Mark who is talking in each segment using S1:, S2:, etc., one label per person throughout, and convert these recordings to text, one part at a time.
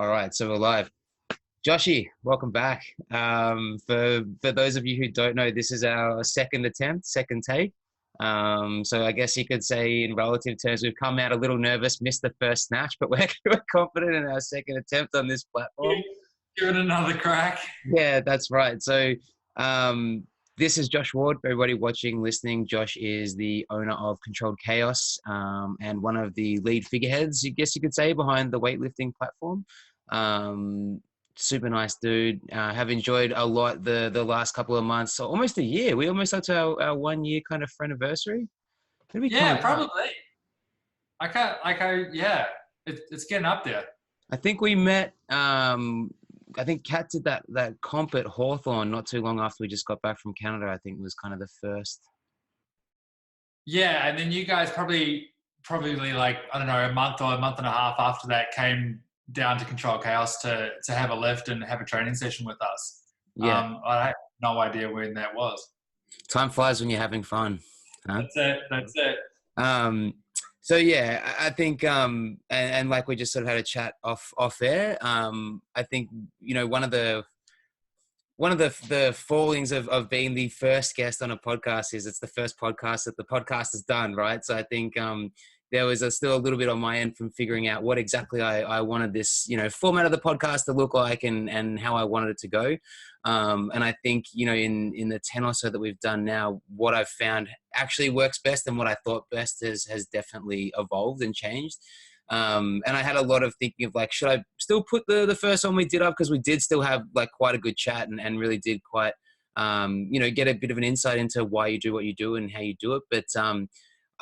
S1: All right, so we're live. Joshy, welcome back. For those of you who don't know, this is our second attempt, second take. So I guess you could say in relative terms, we've come out a little nervous, missed the first snatch, but we're confident in our second attempt on this platform.
S2: Give it another crack.
S1: Yeah, that's right. So this is Josh Ward. For everybody watching, listening, Josh is the owner of Controlled Chaos and one of the lead figureheads, I guess you could say, behind the weightlifting platform. Super nice dude. Have enjoyed a lot the last couple of months. So almost a year. We almost up to our 1 year kind of anniversary.
S2: Yeah, probably. Yeah, it's getting up there.
S1: I think we met. I think Kat did that comp at Hawthorn not too long after we just got back from Canada. I think was kind of the first.
S2: Yeah, and then you guys probably like, I don't know, a month or a month and a half after that came down to Controlled Chaos to have a lift and have a training session with us.
S1: Yeah.
S2: I have no idea when that was.
S1: Time flies when you're having fun.
S2: Huh? That's it.
S1: So yeah, I think and like we just sort of had a chat off air. I think, you know, one of the fallings of being the first guest on a podcast is it's the first podcast that the podcast has done, right? So I think there was still a little bit on my end from figuring out what exactly I wanted this, you know, format of the podcast to look like and how I wanted it to go. And I think, you know, in the 10 or so that we've done now, what I've found actually works best and what I thought best has definitely evolved and changed. And I had a lot of thinking of like, should I still put the first one we did up? Because we did still have like quite a good chat and really did quite, you know, get a bit of an insight into why you do what you do and how you do it. But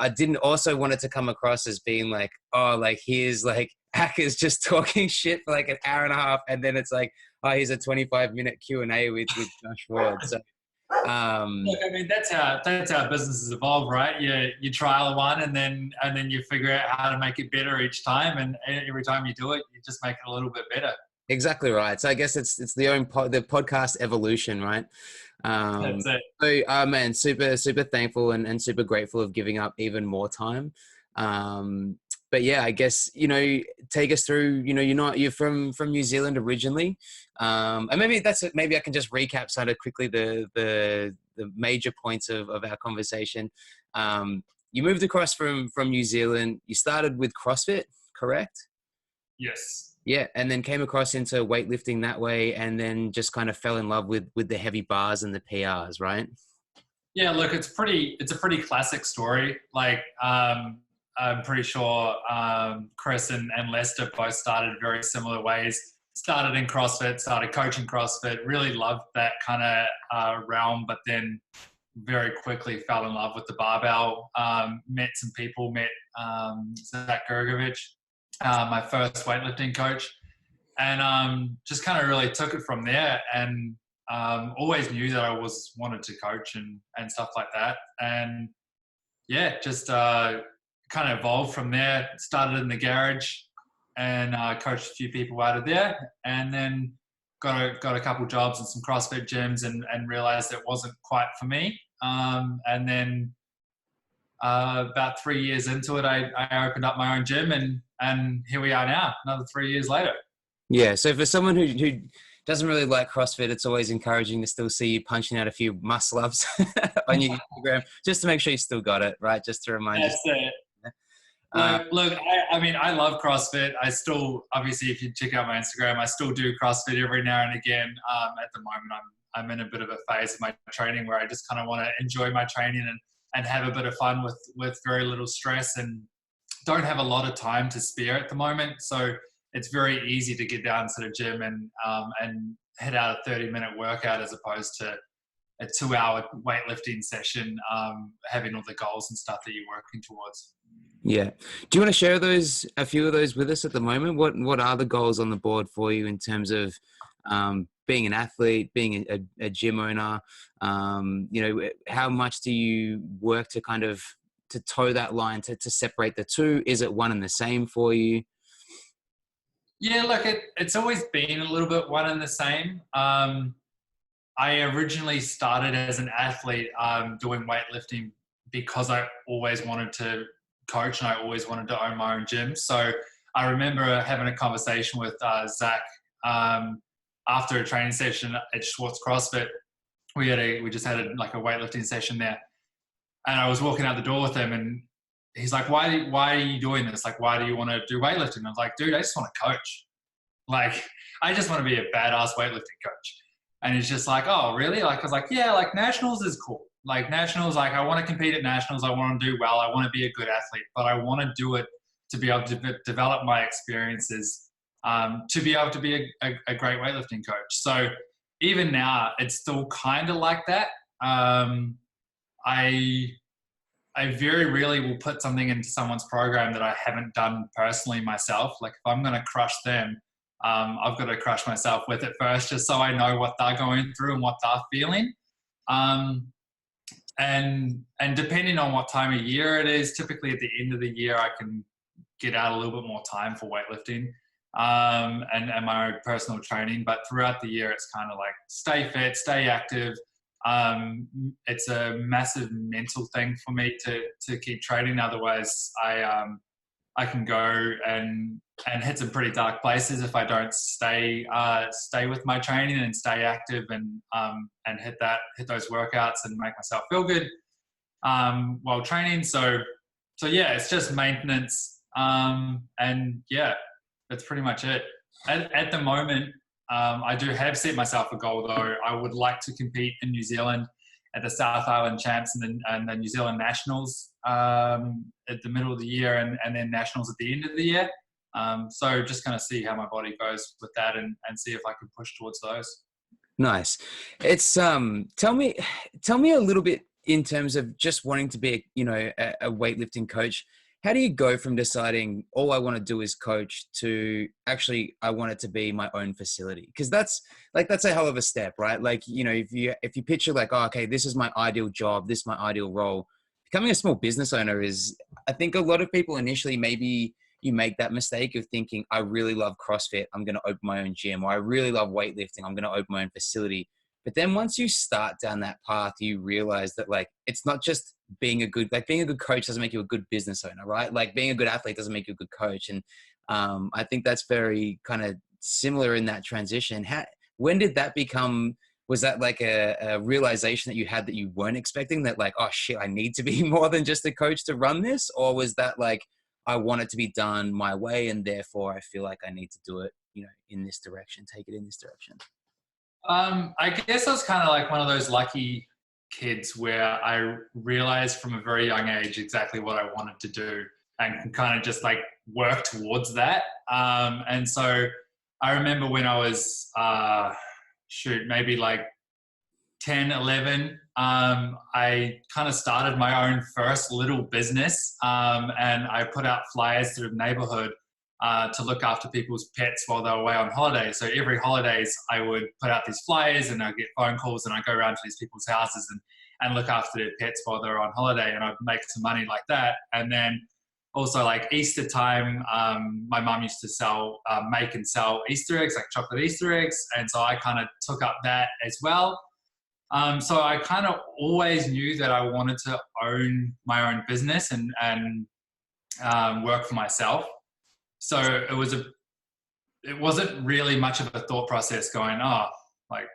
S1: I didn't also want it to come across as being like, oh, like here's like hackers just talking shit for like an hour and a half. And then it's like, oh, here's a 25-minute Q&A with Josh Ward. So,
S2: look, I mean, that's how businesses evolve, right? You trial one and then you figure out how to make it better each time. And every time you do it, you just make it a little bit better.
S1: Exactly right. So I guess it's the podcast evolution, right?
S2: That's it.
S1: So, man, super thankful and super grateful of giving up even more time. But yeah, I guess, you know, take us through, you know, you're from New Zealand originally. And maybe I can just recap sort of quickly the major points of our conversation. You moved across from New Zealand. You started with CrossFit, correct?
S2: Yes.
S1: Yeah, and then came across into weightlifting that way, and then just kind of fell in love with the heavy bars and the PRs, right?
S2: Yeah, look, it's a pretty classic story. Like, I'm pretty sure Chris and Lester both started very similar ways. Started in CrossFit, started coaching CrossFit, really loved that kind of realm, but then very quickly fell in love with the barbell. Met some people, Zach Gergovich, my first weightlifting coach, and just kind of really took it from there. And always knew that I wanted to coach and stuff like that. And yeah, just kind of evolved from there. Started in the garage and coached a few people out of there, and then got a couple jobs in some CrossFit gyms and realized it wasn't quite for me. And then about 3 years into it, I opened up my own gym, and here we are now, another 3 years later.
S1: Yeah. So for someone who doesn't really like CrossFit, it's always encouraging to still see you punching out a few muscle ups on your Instagram, just to make sure you still got it, right? Just to remind you.
S2: That's it. Look, I mean, I love CrossFit. I still, obviously, if you check out my Instagram, I still do CrossFit every now and again. At the moment, I'm in a bit of a phase of my training where I just kind of want to enjoy my training and have a bit of fun with very little stress, and don't have a lot of time to spare at the moment. So it's very easy to get down to the gym and hit out a 30-minute workout as opposed to a 2-hour weightlifting session, having all the goals and stuff that you're working towards.
S1: Yeah. Do you want to share a few of those with us at the moment? What are the goals on the board for you in terms of being an athlete, being a gym owner? You know, how much do you work to kind of to toe that line to separate the two? Is it one and the same for you?
S2: Yeah, look, it's always been a little bit one and the same. I originally started as an athlete doing weightlifting because I always wanted to coach and I always wanted to own my own gym. So I remember having a conversation with Zach after a training session at Schwartz CrossFit. We just had like a weightlifting session there, and I was walking out the door with him, and he's like, why are you doing this? Like, why do you want to do weightlifting? I was like, dude, I just want to coach. Like, I just want to be a badass weightlifting coach. And he's just like, oh, really? Like, I was like, yeah, like nationals is cool. Like nationals, like I want to compete at nationals. I want to do well. I want to be a good athlete, but I want to do it to be able to develop my experiences, to be able to be a great weightlifting coach. So even now, it's still kind of like that. I very rarely will put something into someone's program that I haven't done personally myself. Like if I'm going to crush them, I've got to crush myself with it first, just so I know what they're going through and what they're feeling. And depending on what time of year it is, typically at the end of the year, I can get out a little bit more time for weightlifting and my own personal training. But throughout the year, it's kind of like stay fit, stay active. It's a massive mental thing for me to keep training. Otherwise, I can go and hit some pretty dark places if I don't stay with my training and stay active and hit those workouts and make myself feel good while training. So yeah, it's just maintenance. And yeah, that's pretty much it. At the moment, I do have set myself a goal though. I would like to compete in New Zealand at the South Island Champs and the New Zealand Nationals at the middle of the year and then Nationals at the end of the year. So just kind of see how my body goes with that and see if I can push towards those.
S1: Nice. It's tell me a little bit in terms of just wanting to be a weightlifting coach. How do you go from deciding all I want to do is coach to actually I want it to be my own facility? Because that's a hell of a step, right? Like, if you picture like, oh, okay, this is my ideal job, this is my ideal role. Becoming a small business owner is, I think a lot of people initially, maybe you make that mistake of thinking, I really love CrossFit, I'm going to open my own gym, or I really love weightlifting, I'm going to open my own facility. But then once you start down that path, you realize that like, it's not just being a good coach doesn't make you a good business owner, right? Like being a good athlete doesn't make you a good coach. And I think that's very kind of similar in that transition. When did that become, was that like a realization that you had that you weren't expecting, that like, oh shit, I need to be more than just a coach to run this? Or was that like, I want it to be done my way and therefore I feel like I need to do it, in this direction, take it in this direction?
S2: I guess I was kind of like one of those lucky kids where I realized from a very young age exactly what I wanted to do and kind of just like work towards that. And so I remember when I was, maybe like 10, 11, I kind of started my own first little business and I put out flyers through the neighborhood to look after people's pets while they were away on holiday. So every holidays I would put out these flyers and I'd get phone calls and I'd go around to these people's houses and look after their pets while they were on holiday, and I'd make some money like that. And then also like Easter time, my mum used to make and sell Easter eggs, like chocolate Easter eggs. And so I kind of took up that as well. So I kind of always knew that I wanted to own my own business and work for myself. So it wasn't really much of a thought process going, oh, like,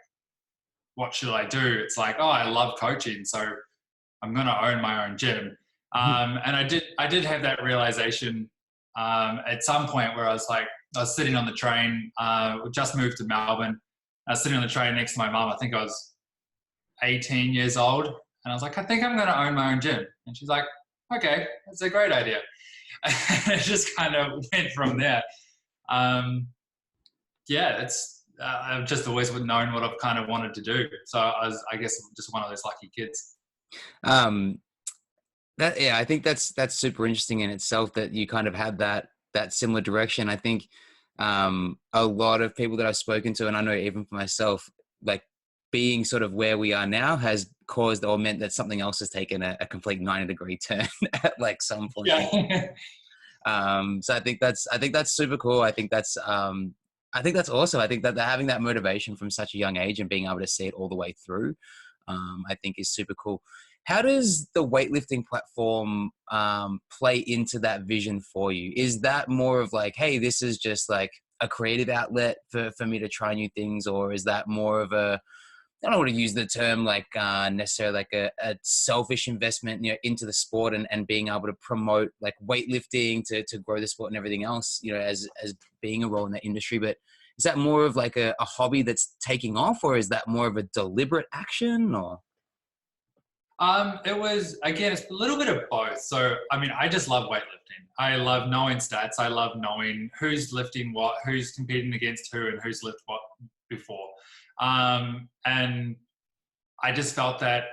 S2: what should I do? It's like, oh, I love coaching, so I'm going to own my own gym. And I did have that realization at some point where I was sitting on the train, we just moved to Melbourne. I was sitting on the train next to my mum. I think I was 18 years old. And I was like, I think I'm going to own my own gym. And she's like, okay, that's a great idea. It just kind of went from there. I've just always known what I've kind of wanted to do. So I guess I'm just one of those lucky kids.
S1: I think that's super interesting in itself that you kind of had that similar direction. I think a lot of people that I've spoken to, and I know even for myself, like being sort of where we are now has caused or meant that something else has taken a complete 90-degree turn at like some point.
S2: Yeah.
S1: So I think that's super cool. I think that's awesome. I think that having that motivation from such a young age and being able to see it all the way through, I think is super cool. How does the weightlifting platform play into that vision for you? Is that more of like, hey, this is just like a creative outlet for me to try new things? Or is that more of a, I don't want to use the term like necessarily like a selfish investment, into the sport and being able to promote like weightlifting to grow the sport and everything else, as being a role in that industry. But is that more of like a hobby that's taking off, or is that more of a deliberate action, or?
S2: It was, again, it's a little bit of both. So, I mean, I just love weightlifting. I love knowing stats. I love knowing who's lifting what, who's competing against who, and who's lifted what before. And I just felt that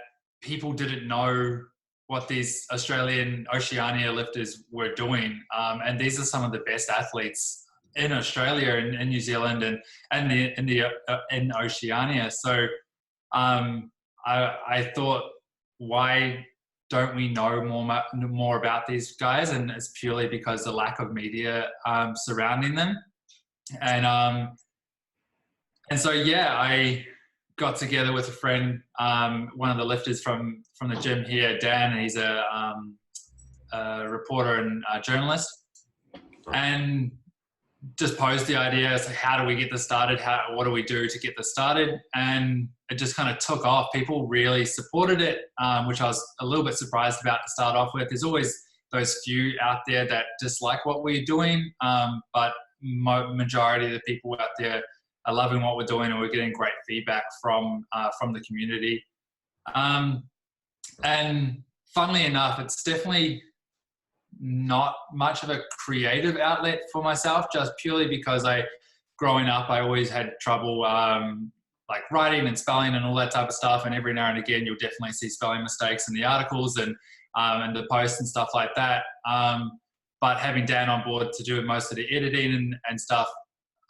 S2: people didn't know what these Australian Oceania lifters were doing. And these are some of the best athletes in Australia and in New Zealand and in Oceania. So I thought, why don't we know more about these guys? And it's purely because the lack of media surrounding them. And so, yeah, I got together with a friend, one of the lifters from the gym here, Dan. He's a reporter and a journalist, and just posed the idea. So how do we get this started? What do we do to get this started? And it just kind of took off. People really supported it, which I was a little bit surprised about to start off with. There's always those few out there that dislike what we're doing, but majority of the people out there are loving what we're doing, and we're getting great feedback from the community. And funnily enough, it's definitely not much of a creative outlet for myself, just purely because growing up, I always had trouble like writing and spelling and all that type of stuff. And every now and again, you'll definitely see spelling mistakes in the articles and the posts and stuff like that. But having Dan on board to do most of the editing and stuff,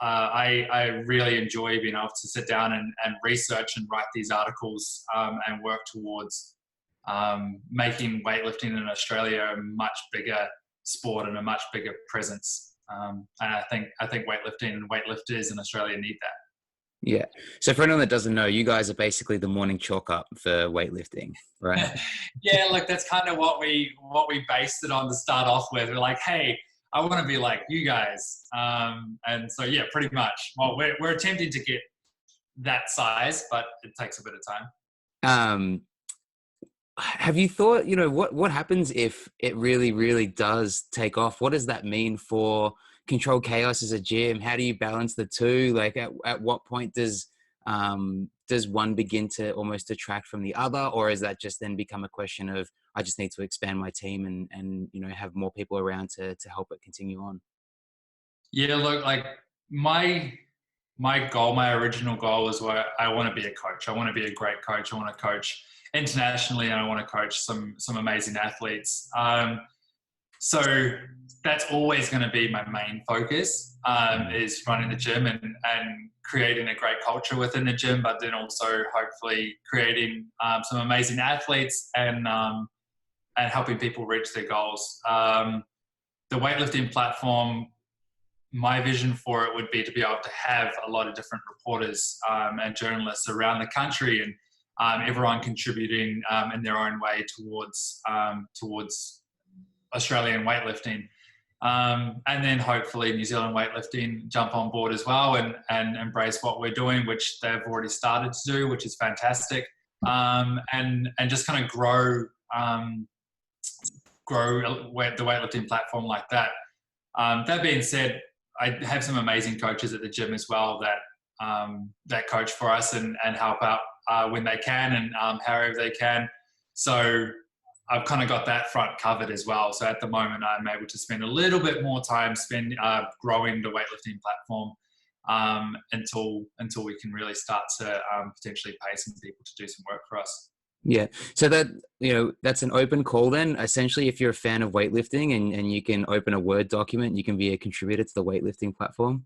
S2: I really enjoy being able to sit down and research and write these articles and work towards making weightlifting in Australia a much bigger sport and a much bigger presence. And I think weightlifting and weightlifters in Australia need that.
S1: Yeah. So for anyone that doesn't know, you guys are basically the morning chalk up for weightlifting, right?
S2: Yeah, look, that's kind of what we based it on to start off with. We're like, hey, I want to be like you guys. And so, yeah, pretty much. Well, we're attempting to get that size, but it takes a bit of time.
S1: Have you thought, what happens if it really, really does take off? What does that mean for Controlled Chaos as a gym? How do you balance the two? Like at what point does one begin to almost detract from the other? Or is that just then become a question of, I just need to expand my team and have more people around to help it continue on?
S2: Yeah, look, like my goal, my original goal was where I want to be a coach. I want to be a great coach. I want to coach internationally, and I want to coach some amazing athletes. So that's always going to be my main focus, is running the gym and creating a great culture within the gym, but then also hopefully creating some amazing athletes and helping people reach their goals. The weightlifting platform, my vision for it would be to be able to have a lot of different reporters and journalists around the country, and everyone contributing in their own way towards Australian weightlifting. And then hopefully New Zealand weightlifting jump on board as well and embrace what we're doing, which they've already started to do, which is fantastic. And just kind of grow the weightlifting platform like that. That being said, I have some amazing coaches at the gym as well that coach for us and help out when they can and however they can. So I've kind of got that front covered as well. So at the moment, I'm able to spend a little bit more time growing the weightlifting platform until we can really start to potentially pay some people to do some work for us.
S1: Yeah. So that's an open call then. Essentially, if you're a fan of weightlifting and you can open a Word document, you can be a contributor to the weightlifting platform.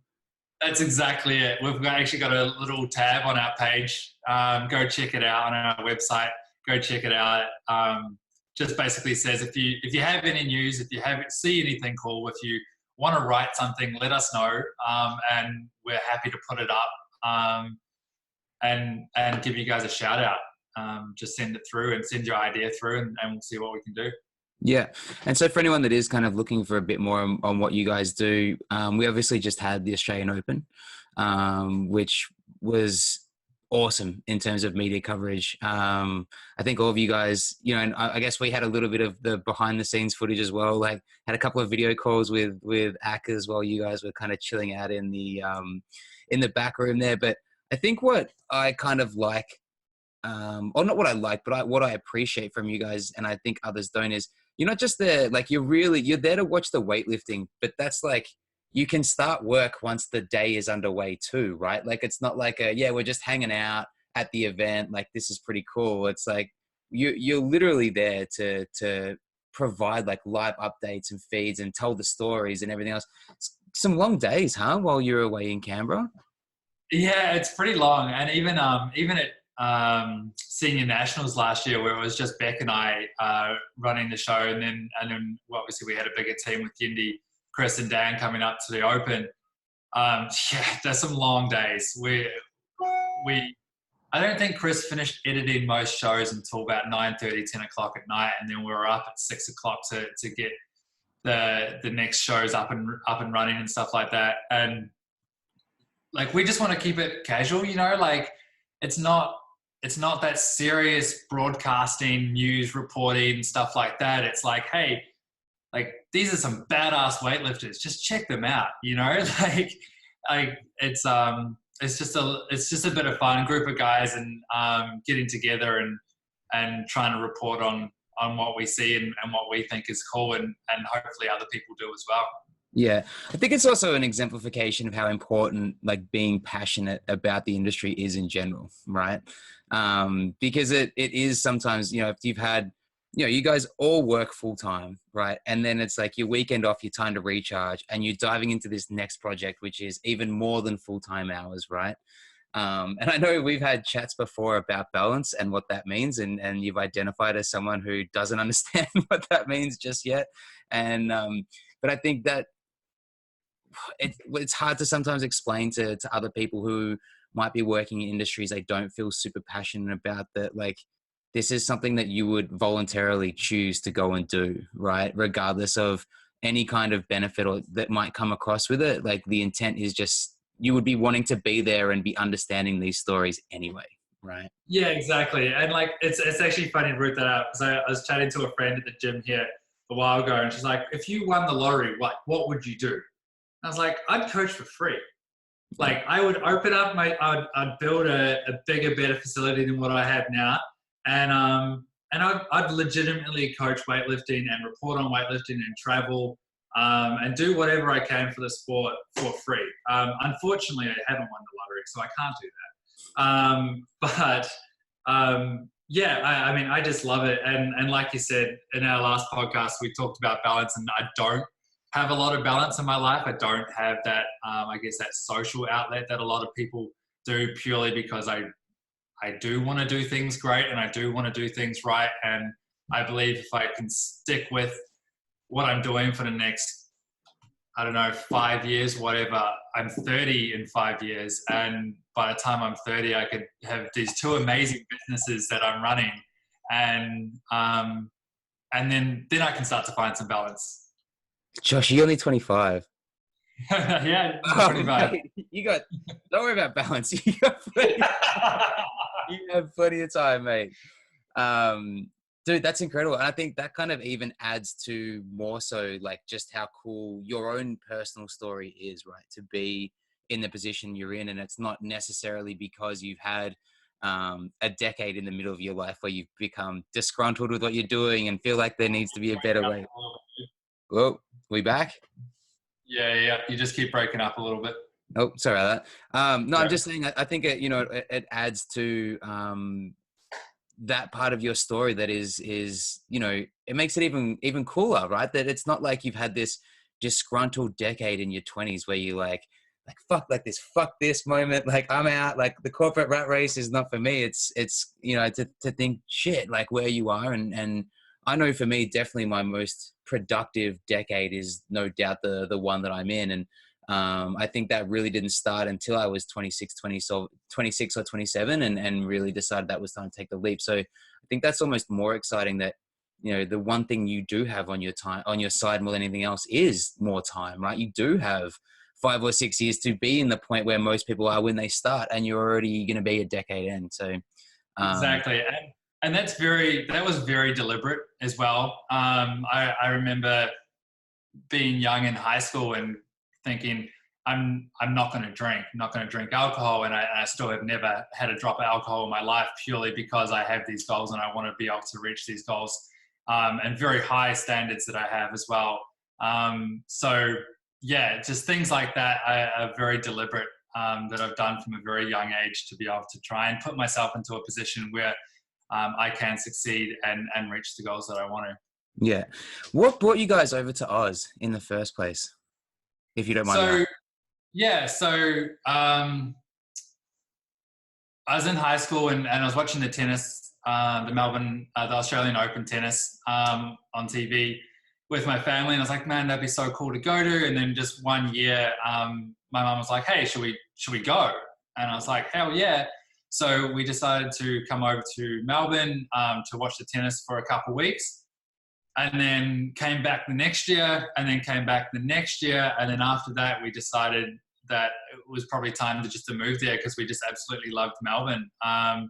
S2: That's exactly it. We've actually got a little tab on our page. Go check it out on our website. Go check it out. Just basically says if you have any news, if you see anything cool, if you want to write something, let us know, and we're happy to put it up and give you guys a shout out. just send it through and send your idea through, and we'll see what we can do.
S1: Yeah. And so for anyone that is kind of looking for a bit more on what you guys do, we obviously just had the Australian Open, which was awesome in terms of media coverage. I think all of you guys, you know, and I guess we had a little bit of the behind the scenes footage as well. Like had a couple of video calls with Ackers while you guys were kind of chilling out in the back room there. But I think what I kind of like, or not what I like, but what I appreciate from you guys, and I think others don't, is you're not just there, like you're there to watch the weightlifting, but that's like, you can start work once the day is underway too, right? Like, it's not like we're just hanging out at the event. Like, this is pretty cool. It's like, you're literally there to provide like live updates and feeds and tell the stories and everything else. It's some long days, huh? While you're away in Canberra.
S2: Yeah, it's pretty long. And even at senior nationals last year, where it was just Beck and I running the show, and then obviously we had a bigger team with Yindi, Chris and Dan coming up to the Open. Yeah, there's some long days. I don't think Chris finished editing most shows until about 9:30, 10 o'clock at night, and then we were up at 6 o'clock to get the next shows up and running and stuff like that. And like, we just want to keep it casual, you know, like it's not that serious broadcasting, news reporting, stuff like that. It's like, hey, like, these are some badass weightlifters. Just check them out, you know. like it's just a bit of fun, group of guys, and getting together and trying to report on what we see and what we think is cool, and hopefully other people do as well.
S1: Yeah, I think it's also an exemplification of how important like being passionate about the industry is in general, right? Because it is sometimes, you know, if you've had, you know, you guys all work full time, right? And then it's like your weekend off, your time to recharge, and you're diving into this next project, which is even more than full-time hours, right? And I know we've had chats before about balance and what that means, and you've identified as someone who doesn't understand what that means just yet. And but I think that it's hard to sometimes explain to other people who might be working in industries they don't feel super passionate about, that like, this is something that you would voluntarily choose to go and do, right? Regardless of any kind of benefit or that might come across with it. Like, the intent is just, you would be wanting to be there and be understanding these stories anyway, right?
S2: Yeah, exactly. And like, it's actually funny to root that out, because I was chatting to a friend at the gym here a while ago, and she's like, if you won the lottery, what would you do? I was like, I'd coach for free. Like, I would open up I'd build a bigger, better facility than what I have now. And I'd legitimately coach weightlifting and report on weightlifting and travel, and do whatever I can for the sport for free. Unfortunately, I haven't won the lottery, so I can't do that. Yeah, I mean, I just love it. And like you said, in our last podcast, we talked about balance, and I don't have a lot of balance in my life. I don't have that, I guess, that social outlet that a lot of people do, purely because I do want to do things great, and I do want to do things right. And I believe if I can stick with what I'm doing for the next, I don't know, 5 years, whatever, I'm 30 in 5 years. And by the time I'm 30, I could have these two amazing businesses that I'm running. And then I can start to find some balance.
S1: Josh, you're only 25.
S2: Yeah,
S1: Oh,
S2: 25.
S1: mate, don't worry about balance. You have plenty of time, mate. Dude, that's incredible. And I think that kind of even adds to more so like just how cool your own personal story is, right? To be in the position you're in. And it's not necessarily because you've had a decade in the middle of your life where you've become disgruntled with what you're doing and feel like there needs to be a better way. Whoa, we back?
S2: Yeah. You just keep breaking up a little bit.
S1: Oh, sorry about that. No, I'm just saying, I think it adds to that part of your story that is, it makes it even cooler, right? That it's not like you've had this disgruntled decade in your 20s where you like fuck this moment, like I'm out, like the corporate rat race is not for me. It's to think shit, like where you are, and I know for me, definitely my most productive decade is no doubt the one that I'm in. And I think that really didn't start until I was 26 or 27 and really decided that was time to take the leap. So I think that's almost more exciting, that, you know, the one thing you do have on your side more than anything else is more time, right? You do have 5 or 6 years to be in the point where most people are when they start, and you're already going to be a decade in. So
S2: exactly. And that was very deliberate as well. I remember being young in high school and thinking, I'm not going to drink alcohol. And I still have never had a drop of alcohol in my life, purely because I have these goals and I want to be able to reach these goals, and very high standards that I have as well. So yeah, just things like that are very deliberate, that I've done from a very young age, to be able to try and put myself into a position where I can succeed and reach the goals that I want to.
S1: yeah. What brought you guys over to Oz in the first place, if you don't mind me asking?
S2: Yeah, so I was in high school and I was watching the tennis, the Australian Open tennis, on TV with my family, and I was like, man, that'd be so cool to go to. And then just one year, my mum was like, hey, should we go? And I was like, hell yeah. So we decided to come over to Melbourne, to watch the tennis for a couple of weeks, and then came back the next year, and then came back the next year. And then after that, we decided that it was probably time to move there, because we just absolutely loved Melbourne. I'd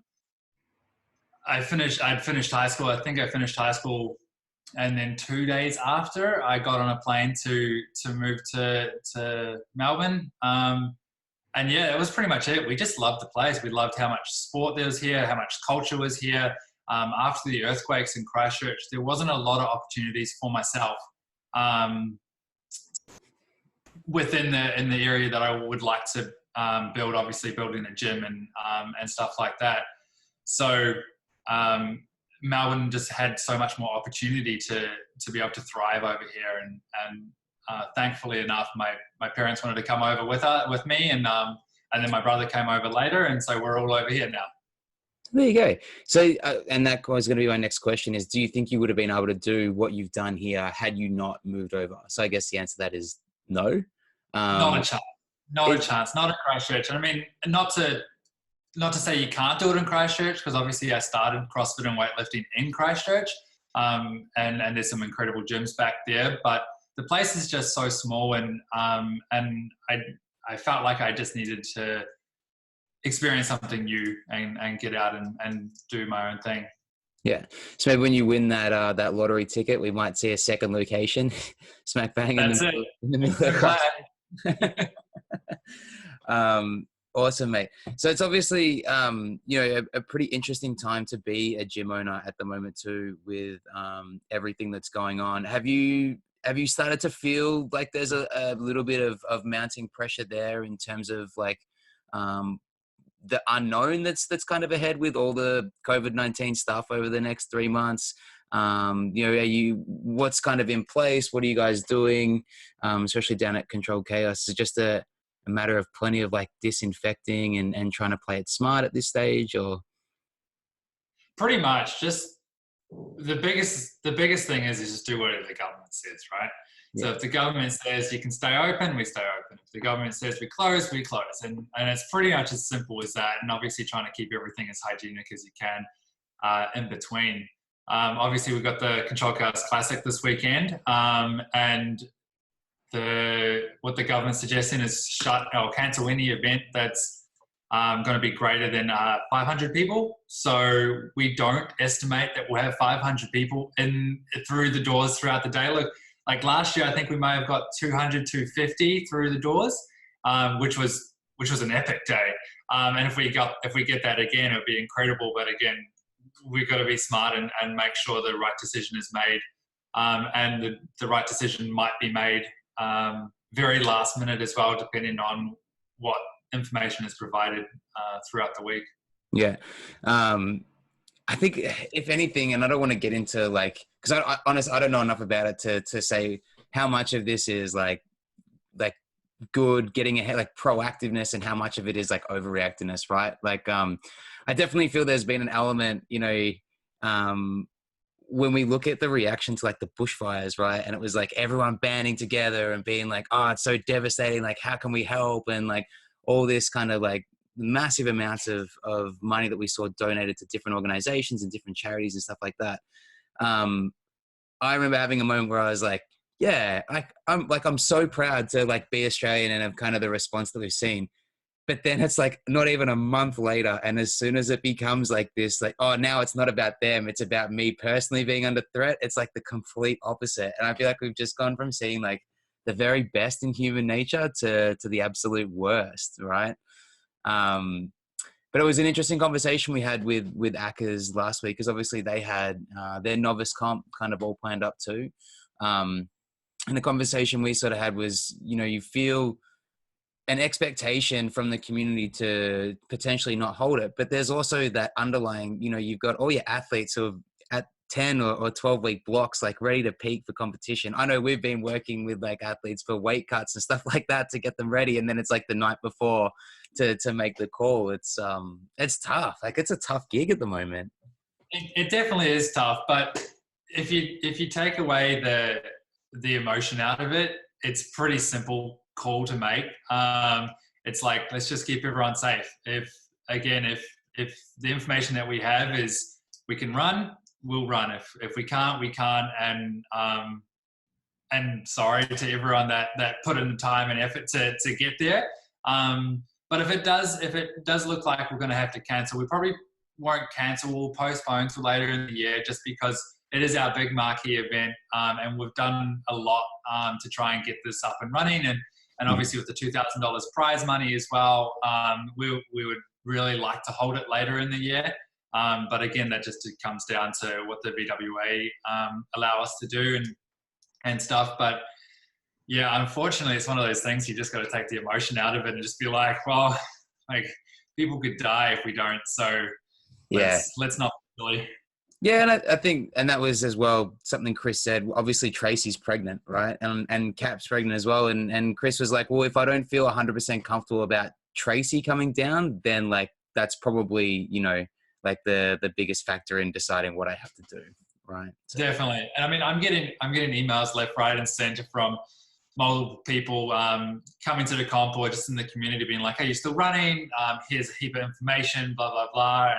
S2: finished high school. I think I finished high school, and then 2 days after, I got on a plane to move to Melbourne. And yeah, it was pretty much it. We just loved the place. We loved how much sport there was here, how much culture was here. After the earthquakes in Christchurch, there wasn't a lot of opportunities for myself, within the area that I would like to build. Obviously, building a gym and stuff like that. So Melbourne just had so much more opportunity to be able to thrive over here, and thankfully enough, my parents wanted to come over with me, and then my brother came over later, and so we're all over here now.
S1: There you go. So, and that was going to be my next question, is, do you think you would have been able to do what you've done here had you not moved over? So I guess the answer to that is no.
S2: Not a chance. Not a chance. Not in Christchurch. I mean, not to say you can't do it in Christchurch, because obviously I started CrossFit and weightlifting in Christchurch, and there's some incredible gyms back there. But the place is just so small, and I felt like I just needed to experience something new and get out and do my own thing.
S1: Yeah. So maybe when you win that lottery ticket, we might see a second location, smack bang in the middle of the awesome, mate. So it's obviously, you know, a pretty interesting time to be a gym owner at the moment too, with everything that's going on. Have you started to feel like there's a little bit of mounting pressure there in terms of like the unknown that's kind of ahead with all the COVID-19 stuff over the next 3 months? You know, what's kind of in place? What are you guys doing? Especially down at Controlled Chaos, is it just a matter of plenty of like disinfecting and trying to play it smart at this stage, or? Pretty
S2: much just the biggest thing is just do whatever the government says, right? Yeah. So if the government says you can stay open, we stay open. If the government says we close, we close. And it's pretty much as simple as that. And obviously trying to keep everything as hygienic as you can in between. Obviously we've got the Controlled Chaos Classic this weekend. And what the government's suggesting is shut or cancel any event that's going to be greater than 500 people. So we don't estimate that we'll have 500 people through the doors throughout the day. Look, like last year, I think we may have got 200, 250 through the doors, which was an epic day. And if we get that again, it would be incredible. But again, we've got to be smart and make sure the right decision is made. And the right decision might be made very last minute as well, depending on what information is provided throughout the week. Yeah.
S1: I think if anything, and I don't want to get into like, because I don't know enough about it to say how much of this is like good getting ahead, like proactiveness, and how much of it is like overreactiveness, right? Like, I definitely feel there's been an element, you know, when we look at the reaction to like the bushfires, right? And it was like everyone banding together and being like, oh, it's so devastating. Like, how can we help? And like all this kind of like massive amounts of money that we saw donated to different organizations and different charities and stuff like that. I remember having a moment where I was like, yeah, I'm so proud to like be Australian and of kind of the response that we've seen. But then it's like not even a month later. And as soon as it becomes like this, like, oh, now it's not about them. It's about me personally being under threat. It's like the complete opposite. And I feel like we've just gone from seeing like the very best in human nature to the absolute worst. Right. But it was an interesting conversation we had with ACCAs last week, because obviously they had their novice comp kind of all planned up too. And the conversation we sort of had was, you know, you feel an expectation from the community to potentially not hold it. But there's also that underlying, you know, you've got all your athletes who are at 10 or 12 week blocks, like ready to peak for competition. I know we've been working with like athletes for weight cuts and stuff like that to get them ready. And then it's like the night before to make the call. It's tough. Like it's a tough gig at the moment.
S2: It definitely is tough. But if you take away the emotion out of it, it's pretty simple call to make. It's like, let's just keep everyone safe. If the information that we have is we can run, we'll run. If we can't, we can't. And sorry to everyone that put in the time and effort to get there. But if it does look like we're going to have to cancel, we probably won't cancel. We'll postpone to later in the year, just because it is our big marquee event, and we've done a lot to try and get this up and running. And obviously with the $2,000 prize money as well, we would really like to hold it later in the year. But again, that just comes down to what the VWA allow us to do and stuff. But yeah, unfortunately, it's one of those things you just got to take the emotion out of it and just be like, well, like people could die if we don't. So let's not really.
S1: Yeah, and I think, and that was as well something Chris said. Obviously, Tracy's pregnant, right? And Cap's pregnant as well. And Chris was like, well, if I don't feel 100% comfortable about Tracy coming down, then like that's probably, you know, like the biggest factor in deciding what I have to do, right? So.
S2: Definitely. And I mean, I'm getting emails left, right, and center from multiple people coming to the comp or just in the community being like, hey, you're still running? Here's a heap of information, blah, blah, blah.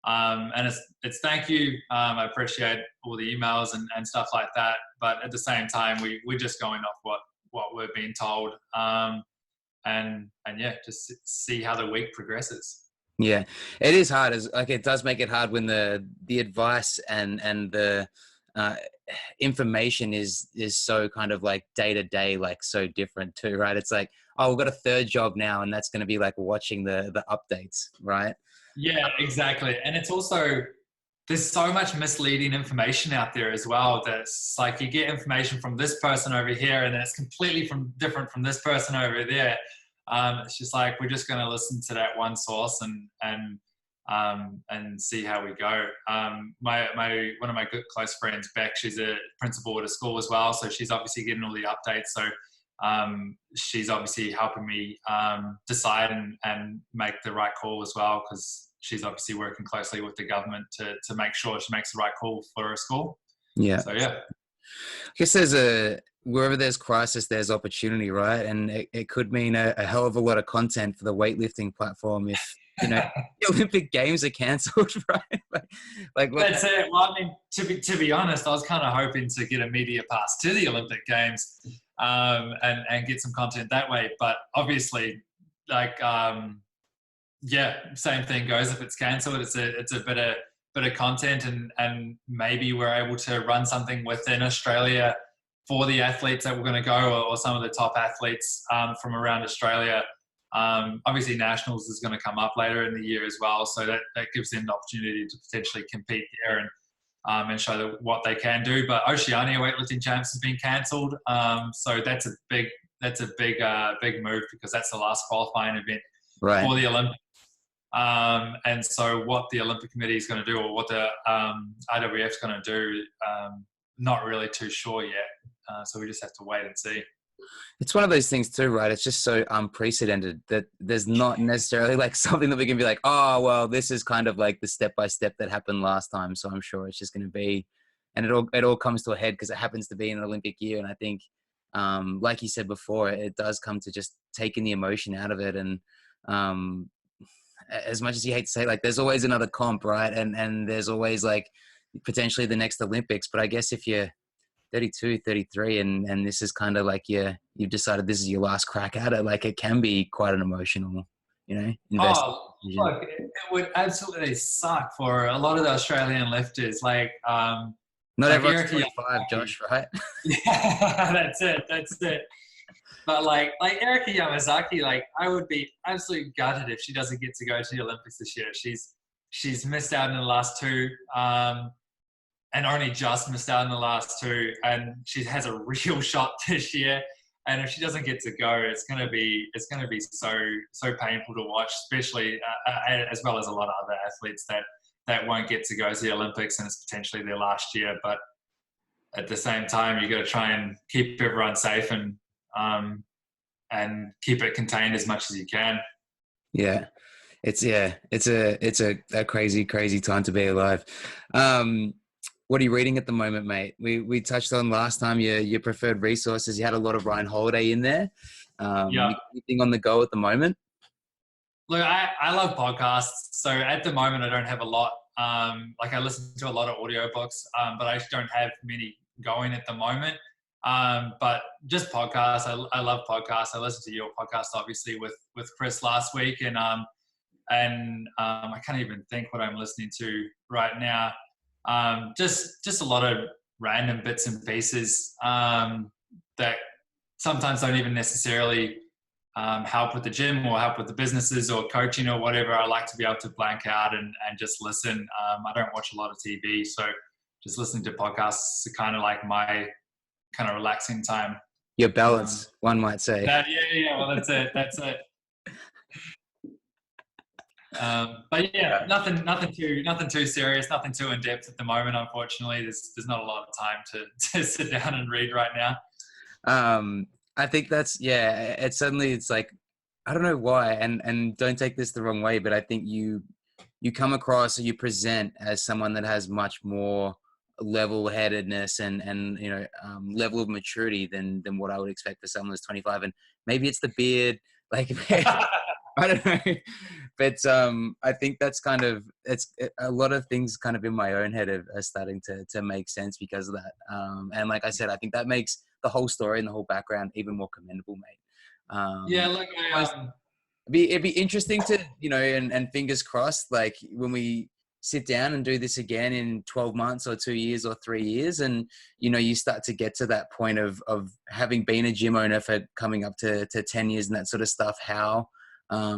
S2: And it's thank you. I appreciate all the emails and stuff like that. But at the same time, we're just going off what we're being told. And yeah, just see how the week progresses.
S1: Yeah, it is hard. It does make it hard when the advice and the information is so kind of like day to day, like so different too, right? It's like, oh, we've got a third job now, and that's going to be like watching the updates, right?
S2: Yeah, exactly. And it's also, there's so much misleading information out there as well. That's like, you get information from this person over here and then it's completely different from this person over there. It's just like, we're just going to listen to that one source and see how we go. One of my good close friends, Beck, she's a principal at a school as well. So she's obviously getting all the updates. So she's obviously helping me decide and make the right call as well, because she's obviously working closely with the government to make sure she makes the right call for her school. Yeah. So yeah.
S1: I guess wherever there's crisis, there's opportunity, right? And it could mean a hell of a lot of content for the weightlifting platform if, you know, the Olympic Games are cancelled, right? like
S2: that's it. Well, I mean, to be honest, I was kind of hoping to get a media pass to the Olympic Games and get some content that way. But obviously, like, yeah, same thing goes. If it's cancelled, it's a bit of content, and maybe we're able to run something within Australia for the athletes that we're going to go, or some of the top athletes from around Australia. Obviously, Nationals is going to come up later in the year as well, so that gives them the opportunity to potentially compete there and show what they can do. But Oceania Weightlifting Champs has been cancelled, so that's a big move, because that's the last qualifying event for the Olympics. And so what the Olympic Committee is going to do, or what the IWF is going to do, not really too sure yet. So we just have to wait and see.
S1: It's one of those things too, right? It's just so unprecedented that there's not necessarily like something that we can be like, oh, well, this is kind of like the step-by-step that happened last time. So I'm sure it's just going to be and it all comes to a head because it happens to be an Olympic year. And I think, like you said before, it does come to just taking the emotion out of it. And as much as you hate to say, like, there's always another comp, right? And there's always like potentially the next Olympics. But I guess if you're 32, 33, and this is kind of like you've decided this is your last crack at it, like, it can be quite an emotional, investment.
S2: Oh, look, it would absolutely suck for a lot of the Australian lifters. Like,
S1: Not
S2: like
S1: everyone's
S2: Erica
S1: 25, Josh, right?
S2: Yeah, that's it. But like Erica Yamazaki, like, I would be absolutely gutted if she doesn't get to go to the Olympics this year. She's missed out in the last two, and only just missed out in the last two, and she has a real shot this year. And if she doesn't get to go, it's gonna be so painful to watch, especially as well as a lot of other athletes that won't get to go to the Olympics, and it's potentially their last year. But at the same time, you got to try and keep everyone safe and keep it contained as much as you can.
S1: Yeah, it's a crazy time to be alive. What are you reading at the moment, mate? We touched on last time your preferred resources. You had a lot of Ryan Holiday in there.
S2: Yeah.
S1: Anything on the go at the moment?
S2: Look, I love podcasts. So at the moment, I don't have a lot. Like, I listen to a lot of audiobooks, but I actually don't have many going at the moment. But just podcasts. I love podcasts. I listened to your podcast, obviously, with Chris last week, and I can't even think what I'm listening to right now. Just a lot of random bits and pieces that sometimes don't even necessarily help with the gym or help with the businesses or coaching or whatever. I like to be able to blank out and just listen. I don't watch a lot of TV, so just listening to podcasts is kind of like my kind of relaxing time.
S1: Your balance, one might say.
S2: Yeah. Well, that's it. But yeah, nothing too serious, nothing too in depth at the moment. Unfortunately, there's not a lot of time to sit down and read right now.
S1: I think it's like, I don't know why, and don't take this the wrong way, but I think you come across, or you present as someone that has much more level-headedness and level of maturity than what I would expect for someone who's 25. And maybe it's the beard, like, I don't know, but I think that's kind of, it's a lot of things kind of in my own head are starting to make sense because of that. And like I said, I think that makes the whole story and the whole background even more commendable, mate.
S2: Yeah, look,
S1: it'd be interesting to, and fingers crossed, like, when we sit down and do this again in 12 months or 2 years or 3 years, and you start to get to that point of having been a gym owner for coming up to 10 years and that sort of stuff, how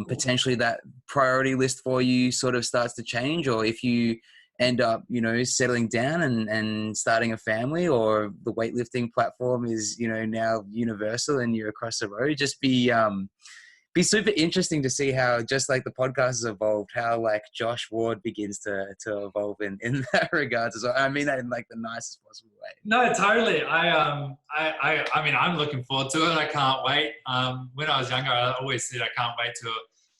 S1: potentially that priority list for you sort of starts to change, or if you end up settling down and starting a family, or the weightlifting platform is now universal and you're across the road. Just be super interesting to see how, just like the podcast has evolved, how like Josh Ward begins to evolve in that regards as well. I mean that in like the nicest possible way.
S2: No, totally. I mean, I'm looking forward to it. I can't wait. When I was younger, I always said I can't wait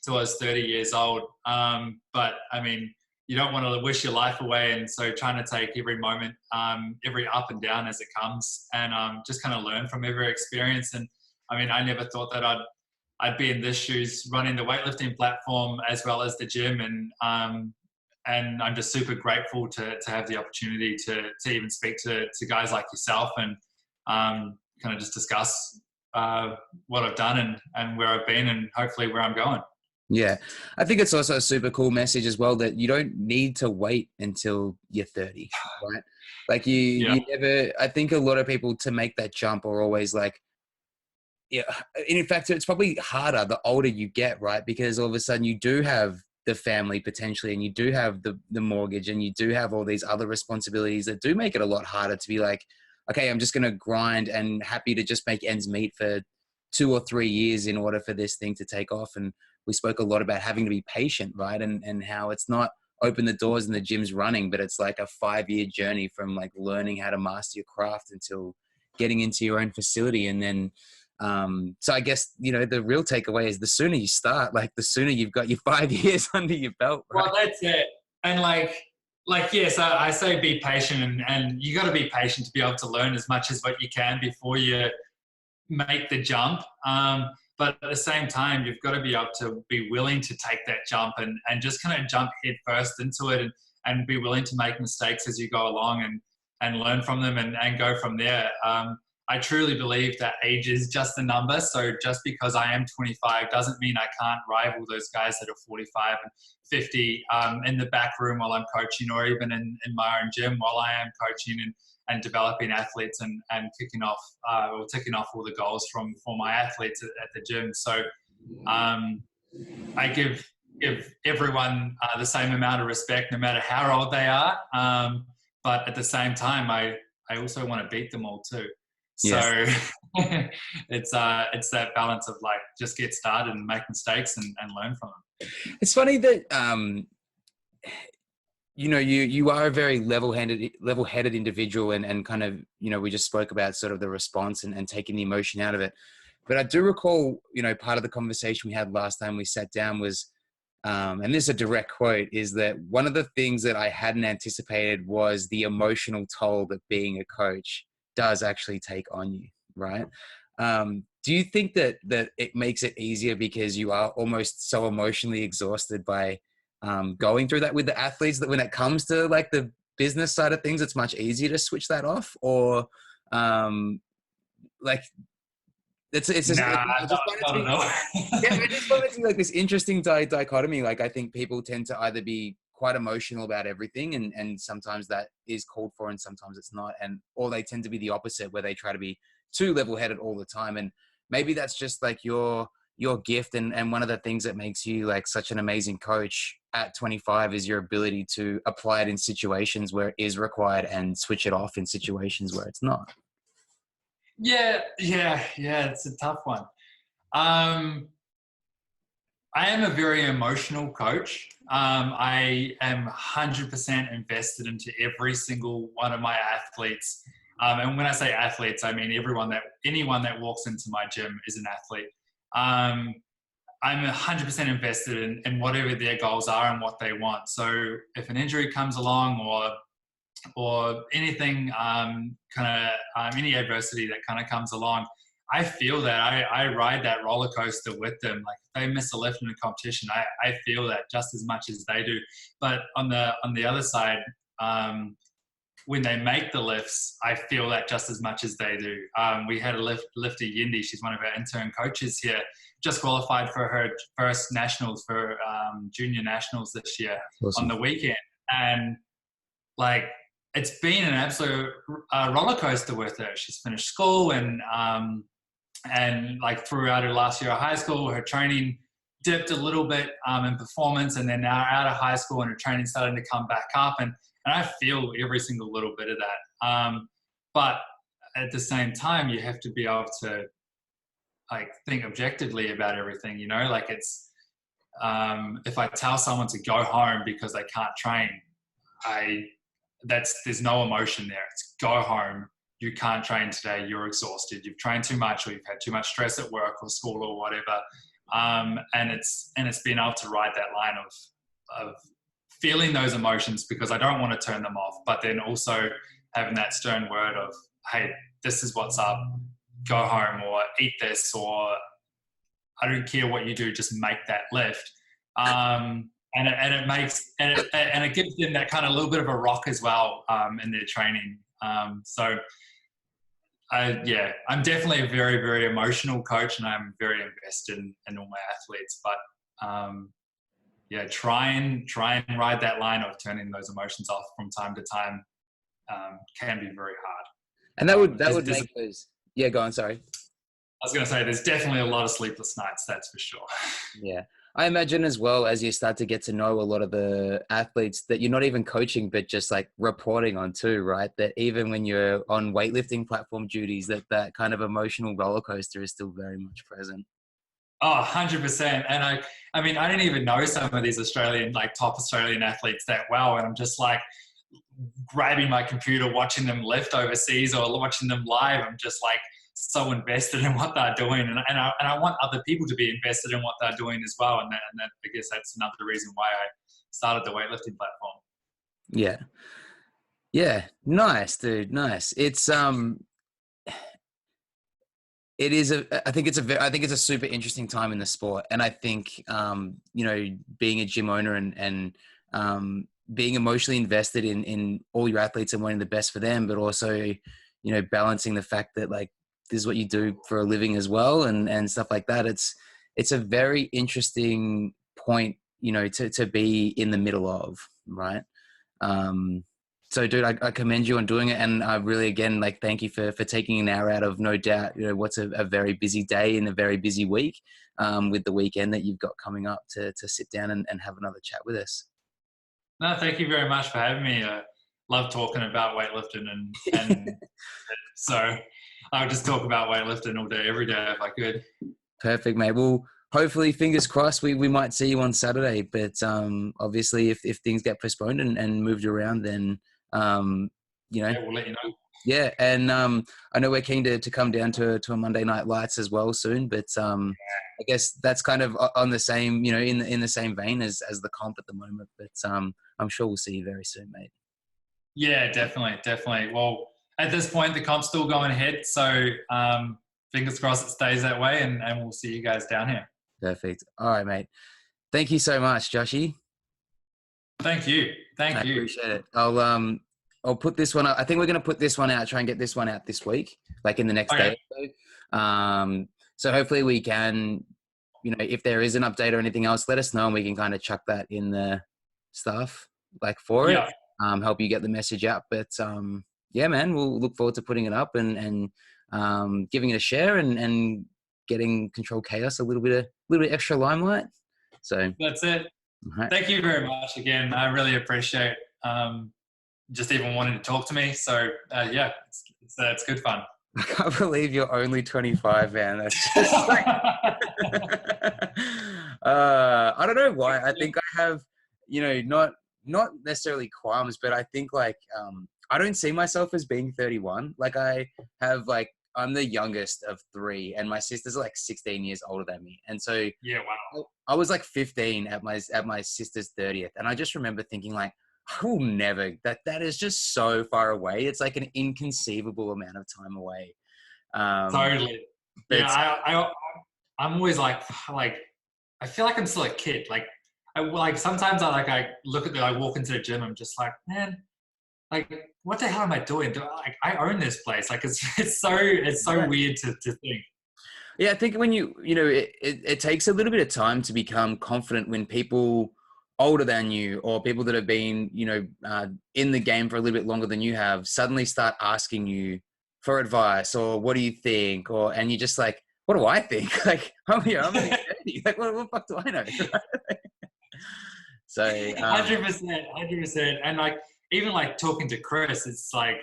S2: till I was 30 years old. But I mean, you don't want to wish your life away, and so trying to take every moment, every up and down as it comes, and just kind of learn from every experience. And I mean, I never thought that I'd be in this shoes running the weightlifting platform as well as the gym, and I'm just super grateful to have the opportunity to even speak to guys like yourself and kind of just discuss what I've done and where I've been and hopefully where I'm going.
S1: Yeah. I think it's also a super cool message as well, that you don't need to wait until you're 30, right? Like you never, I think a lot of people to make that jump are always like, yeah. In fact, it's probably harder the older you get, right? Because all of a sudden you do have the family potentially, and you do have the mortgage, and you do have all these other responsibilities that do make it a lot harder to be like, okay, I'm just going to grind and happy to just make ends meet for 2 or 3 years in order for this thing to take off. And we spoke a lot about having to be patient, right? And how it's not open the doors and the gym's running, but it's like a 5-year journey from like learning how to master your craft until getting into your own facility. And then, so I guess, the real takeaway is the sooner you start, like the sooner you've got your 5 years under your belt, right?
S2: Well, that's it. And like, like, yes, I say be patient, and you got to be patient to be able to learn as much as what you can before you make the jump. But at the same time, you've got to be able to be willing to take that jump and just kind of jump head first into it, and be willing to make mistakes as you go along, and learn from them, and go from there. I truly believe that age is just a number. So just because I am 25 doesn't mean I can't rival those guys that are 45 and 50 in the back room while I'm coaching, or even in my own gym while I am coaching and developing athletes and kicking off or ticking off all the goals for my athletes at the gym. So I give everyone the same amount of respect no matter how old they are. But at the same time, I also want to beat them all too. So yes. It's that balance of like, just get started and make mistakes and learn from them.
S1: It's funny that you know, you are a very level-headed individual, and kind of, you know, we just spoke about sort of the response and taking the emotion out of it. But I do recall, you know, part of the conversation we had last time we sat down was, and this is a direct quote, is that one of the things that I hadn't anticipated was the emotional toll that being a coach does actually take on you, right? Do you think that it makes it easier because you are almost so emotionally exhausted by going through that with the athletes, that when it comes to like the business side of things, it's much easier to switch that off? Or like it's just,
S2: nah,
S1: I just
S2: not at all.
S1: Yeah, I just find it to be like this interesting dichotomy. Like, I think people tend to either be quite emotional about everything, and sometimes that is called for and sometimes it's not, or they tend to be the opposite, where they try to be too level-headed all the time. And maybe that's just like your gift, and one of the things that makes you like such an amazing coach at 25 is your ability to apply it in situations where it is required and switch it off in situations where it's not.
S2: Yeah, it's a tough one. I am a very emotional coach. I am 100% invested into every single one of my athletes. And when I say athletes, I mean anyone that walks into my gym is an athlete. I'm 100% invested in whatever their goals are and what they want. So if an injury comes along, or anything, any adversity that kind of comes along, I feel that I ride that roller coaster with them. Like, if they miss a lift in a competition, I feel that just as much as they do. But on the other side, when they make the lifts, I feel that just as much as they do. We had a lifter, Yindi. She's one of our intern coaches here. Just qualified for her first nationals, for junior nationals this year. Awesome. On the weekend. And like, it's been an absolute roller coaster with her. She's finished school, and like throughout her last year of high school, her training dipped a little bit in performance, and then now out of high school and her training starting to come back up, and I feel every single little bit of that. But at the same time, you have to be able to like think objectively about everything, you know, like it's if I tell someone to go home because they can't train, there's no emotion there. It's go home. You can't train today. You're exhausted. You've trained too much, or you've had too much stress at work or school or whatever. And it's being able to ride that line of feeling those emotions, because I don't want to turn them off, but then also having that stern word of, hey, this is what's up. Go home, or eat this, or I don't care what you do, just make that lift. And it gives them that kind of little bit of a rock as well in their training. I'm definitely a very, very emotional coach, and I'm very invested in all my athletes. But try and ride that line of turning those emotions off from time to time can be very hard.
S1: And that would make those. Yeah, go on. Sorry.
S2: I was going to say, there's definitely a lot of sleepless nights. That's for sure.
S1: Yeah. I imagine as well, as you start to get to know a lot of the athletes that you're not even coaching, but just like reporting on too, right? That even when you're on weightlifting platform duties, that kind of emotional roller coaster is still very much present.
S2: Oh, 100%. And I mean, I didn't even know some of these top Australian athletes that well. And I'm just like grabbing my computer, watching them lift overseas or watching them live. I'm just like so invested in what they're doing. And I want other people to be invested in what they're doing as well. And that, I guess that's another reason why I started the weightlifting platform.
S1: Yeah. Yeah. Nice, dude. Nice. It is I think it's a super interesting time in the sport. And I think, being a gym owner and being emotionally invested in all your athletes and wanting the best for them, but also, balancing the fact that like, this is what you do for a living as well. And stuff like that. It's a very interesting point, to be in the middle of, right? Um, so dude, I commend you on doing it. And I really, again, like, thank you for taking an hour out of, no doubt, what's a very busy day and a very busy week, with the weekend that you've got coming up to sit down and have another chat with us.
S2: No, thank you very much for having me. I love talking about weightlifting and so I would just talk about weightlifting all day, every day if I could.
S1: Perfect, mate. Well, hopefully, fingers crossed, we might see you on Saturday. But obviously, if things get postponed and moved around, then, um,
S2: Yeah, we'll let you know.
S1: yeah. And I know we're keen to come down to a Monday Night Lights as well soon. But I guess that's kind of on the same, in the same vein as the comp at the moment. But I'm sure we'll see you very soon, mate.
S2: Yeah, definitely. Well, at this point, the comp's still going ahead, so fingers crossed it stays that way, and we'll see you guys down here.
S1: Perfect. All right, mate. Thank you so much, Joshy.
S2: Thank you.
S1: I appreciate it. I'll put this one up. I think we're going to put this one out, try and get this one out this week, like in the next day or so. So hopefully we can, if there is an update or anything else, let us know and we can kind of chuck that in the stuff like for it. Help you get the message out. But yeah, man, we'll look forward to putting it up and giving it a share and getting Controlled Chaos a little bit extra limelight. So
S2: that's it. Right. Thank you very much again. I really appreciate just even wanting to talk to me. So yeah, it's good fun.
S1: I can't believe you're only 25, man. That's just like I don't know why. I think I have, not necessarily qualms, but I think like I don't see myself as being 31. Like I'm the youngest of three, and my sister's like 16 years older than me. And so
S2: yeah, wow.
S1: I was like 15 at my sister's 30th, and I just remember thinking like, I will never. That is just so far away. It's like an inconceivable amount of time away.
S2: Totally. Yeah, I'm always like I feel like I'm still a kid. Like sometimes I look at I walk into the gym. I'm just like, man, like what the hell am I doing? I own this place. Like it's so weird to think.
S1: Yeah, I think when it takes a little bit of time to become confident when people older than you or people that have been, in the game for a little bit longer than you have suddenly start asking you for advice or what do you think? And you're just like, what do I think? Like, I'm only 30. Like, what the fuck do I know? So
S2: 100%. And like, even like talking to Chris, it's like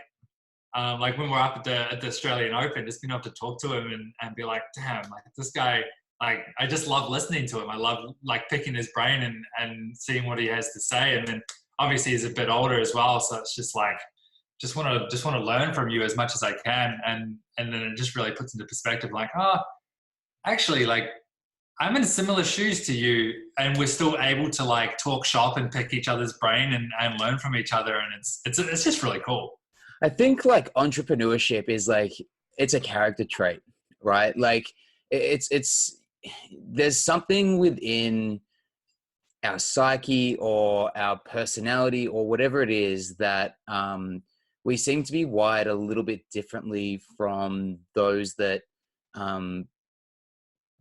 S2: when we're up at the Australian Open, just being able to talk to him and be like, damn, like this guy, like I just love listening to him. I love like picking his brain and seeing what he has to say. And then obviously he's a bit older as well, so it's just like just want to learn from you as much as I can. And then it just really puts into perspective, like, actually, like I'm in similar shoes to you, and we're still able to like talk shop and pick each other's brain and learn from each other, and it's just really cool.
S1: I think like entrepreneurship is like, it's a character trait, right? Like there's something within our psyche or our personality or whatever it is that we seem to be wired a little bit differently from those that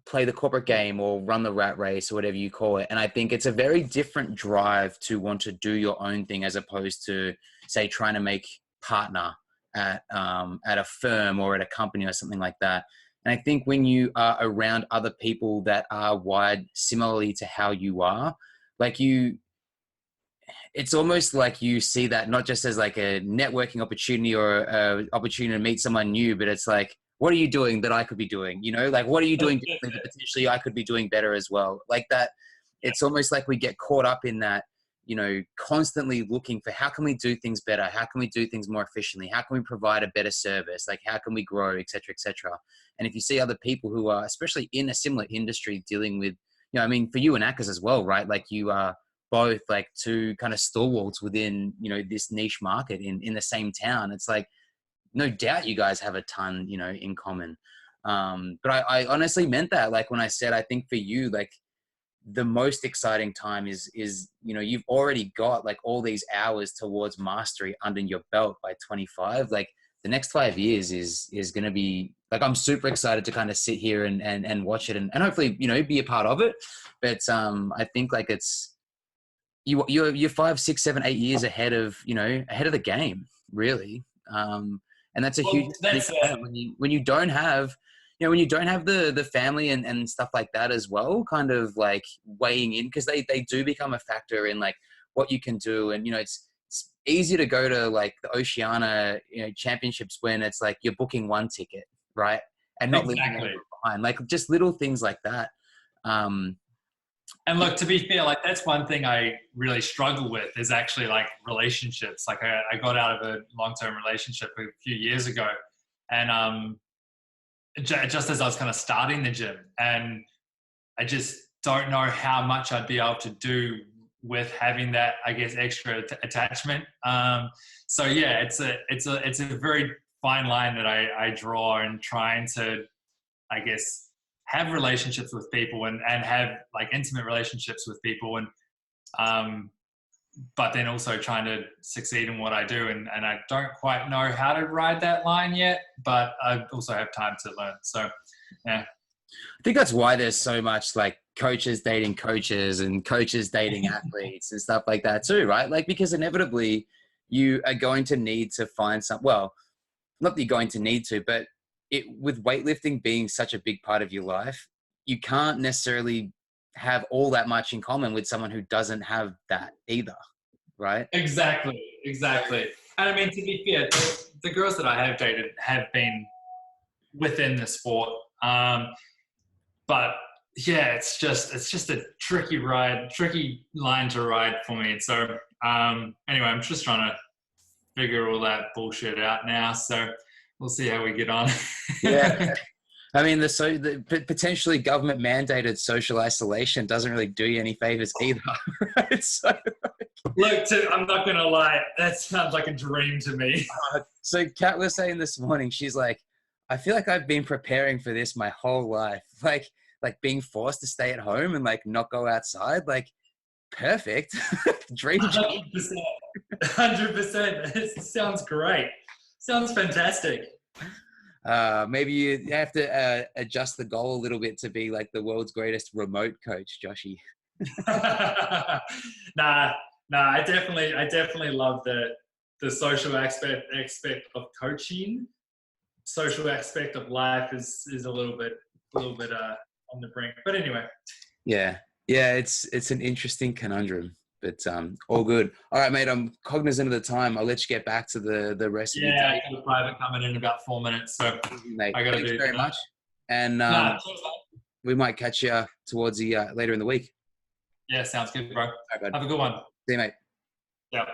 S1: play the corporate game or run the rat race or whatever you call it. And I think it's a very different drive to want to do your own thing as opposed to, say, trying to make partner at a firm or at a company or something like that. And I think when you are around other people that are wired similarly to how you are, like it's almost like you see that not just as like a networking opportunity or an opportunity to meet someone new, but it's like, what are you doing that I could be doing? Like, what are you doing differently that potentially I could be doing better as well? Like that, it's almost like we get caught up in that, constantly looking for how can we do things better? How can we do things more efficiently? How can we provide a better service? Like, how can we grow, et cetera, et cetera. And if you see other people who are, especially in a similar industry, dealing with, I mean, for you and Akas as well, right? Like you are both like two kind of stalwarts within, you know, this niche market in the same town. It's like, no doubt you guys have a ton, you know, in common. But I honestly meant that, like when I said, I think for you, like the most exciting time is, you know, you've already got like all these hours towards mastery under your belt by 25. Like the next 5 years is going to be like, I'm super excited to kind of sit here and watch it and hopefully, you know, be a part of it. But I think like you're 5, 6, 7, 8 years ahead of, you know, ahead of the game, really. And that's a huge when you don't have, you know, when you don't have the family and stuff like that as well, kind of like weighing in, because they do become a factor in like what you can do. And, you know, it's easy to go to like the Oceania, you know, championships when it's like you're booking one ticket, right? And not leaving anyone behind, like just little things like that.
S2: And look, to be fair, like that's one thing I really struggle with is actually like relationships. Like I got out of a long-term relationship a few years ago, and just as I was kind of starting the gym, and I just don't know how much I'd be able to do with having that, I guess, extra attachment. So yeah, it's a very fine line that I draw in trying to, I guess, have relationships with people and have like intimate relationships with people, and but then also trying to succeed in what I do, and I don't quite know how to ride that line yet, but I also have time to learn. So yeah,
S1: I think that's why there's so much like coaches dating coaches and coaches dating athletes and stuff like that too, right? Like, because inevitably you are going to need to find well, not that you're going to need to, but with weightlifting being such a big part of your life, you can't necessarily have all that much in common with someone who doesn't have that either, right?
S2: exactly. And I mean, to be fair, the girls that I have dated have been within the sport, but yeah, it's just a tricky line to ride for me. So anyway, I'm just trying to figure all that bullshit out now. So we'll see how we get on.
S1: Yeah. I mean, the potentially government mandated social isolation doesn't really do you any favors either. Right? So,
S2: look, I'm not going to lie. That sounds like a dream to me.
S1: So Kat was saying this morning, she's like, I feel like I've been preparing for this my whole life. Like being forced to stay at home and like not go outside, like perfect. Dream job.
S2: 100%. It sounds great. Sounds fantastic.
S1: Maybe you have to adjust the goal a little bit to be like the world's greatest remote coach, Joshy.
S2: Nah. I definitely love the social aspect of coaching. Social aspect of life is a little bit on the brink. But anyway.
S1: Yeah, it's an interesting conundrum. But all good. All right, mate. I'm cognizant of the time. I'll let you get back to the rest of your day.
S2: Yeah, I got a private coming in about 4 minutes, so
S1: mate,
S2: I got to
S1: thanks
S2: do
S1: very much. And we might catch you towards the later in the week.
S2: Yeah, sounds good, bro.
S1: All right, bud.
S2: Have a good one.
S1: See you, mate.
S2: Yeah.